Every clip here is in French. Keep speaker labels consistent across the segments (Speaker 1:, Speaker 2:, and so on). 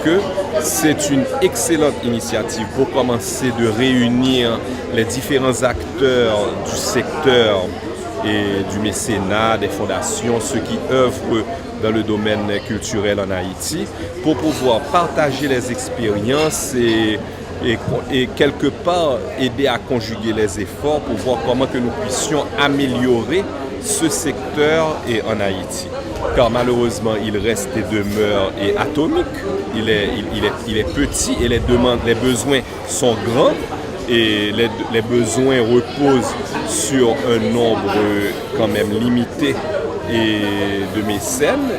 Speaker 1: que c'est une excellente initiative pour commencer de réunir les différents acteurs du secteur et du mécénat, des fondations, ceux qui œuvrent dans le domaine culturel en Haïti, pour pouvoir partager les expériences et quelque part aider à conjuguer les efforts pour voir comment que nous puissions améliorer ce secteur et en Haïti. Car malheureusement, il reste et demeure atomique, il est petit et les besoins sont grands et les besoins reposent sur un nombre quand même limité et de mécènes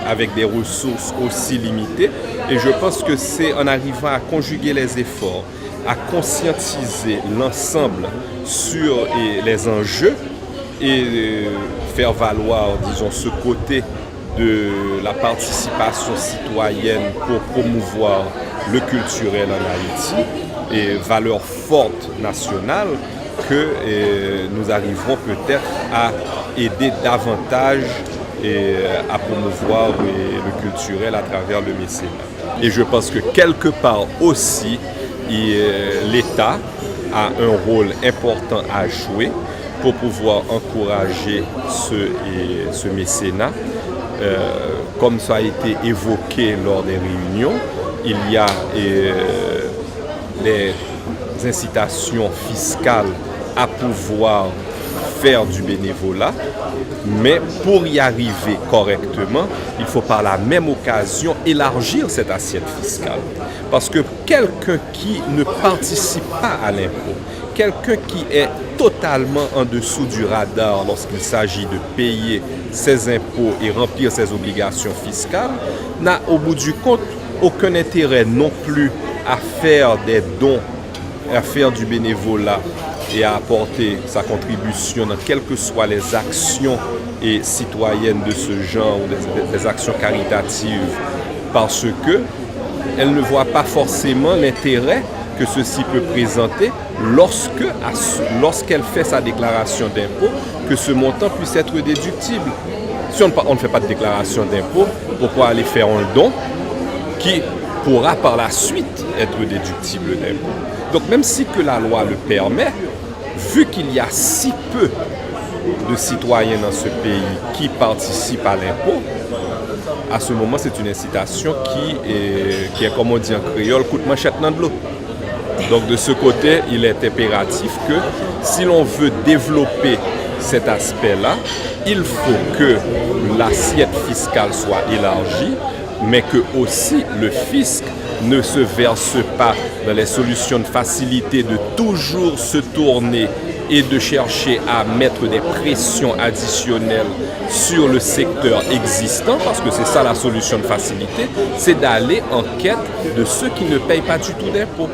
Speaker 1: avec des ressources aussi limitées. Et je pense que c'est en arrivant à conjuguer les efforts, à conscientiser l'ensemble sur les enjeux et faire valoir, disons, ce côté de la participation citoyenne pour promouvoir le culturel en Haïti et valeurs fortes nationales que nous arriverons peut-être à aider davantage et à promouvoir le culturel à travers le mécénat. Et je pense que quelque part aussi, l'État a un rôle important à jouer pour pouvoir encourager ce mécénat. Comme ça a été évoqué lors des réunions, il y a les incitations fiscales à pouvoir faire du bénévolat, mais pour y arriver correctement, il faut par la même occasion élargir cette assiette fiscale. Parce que quelqu'un qui ne participe pas à l'impôt, quelqu'un qui est totalement en dessous du radar lorsqu'il s'agit de payer ses impôts et remplir ses obligations fiscales, n'a au bout du compte aucun intérêt non plus à faire des dons, à faire du bénévolat et à apporter sa contribution dans quelles que soient les actions et citoyennes de ce genre ou des actions caritatives, parce que elle ne voit pas forcément l'intérêt que ceci peut présenter lorsqu'elle fait sa déclaration d'impôt, que ce montant puisse être déductible. Si on ne fait pas de déclaration d'impôt, pourquoi aller faire un don qui pourra par la suite être déductible d'impôt? Donc même si que la loi le permet, vu qu'il y a si peu de citoyens dans ce pays qui participent à l'impôt, à ce moment, c'est une incitation qui est, comme on dit en créole, coup de manchette dans de l'eau. Donc de ce côté, il est impératif que si l'on veut développer cet aspect-là, il faut que l'assiette fiscale soit élargie, mais que aussi le fisc ne se verse pas dans les solutions de facilité de toujours se tourner et de chercher à mettre des pressions additionnelles sur le secteur existant, parce que c'est ça la solution de facilité, c'est d'aller en quête de ceux qui ne payent pas du tout d'impôts.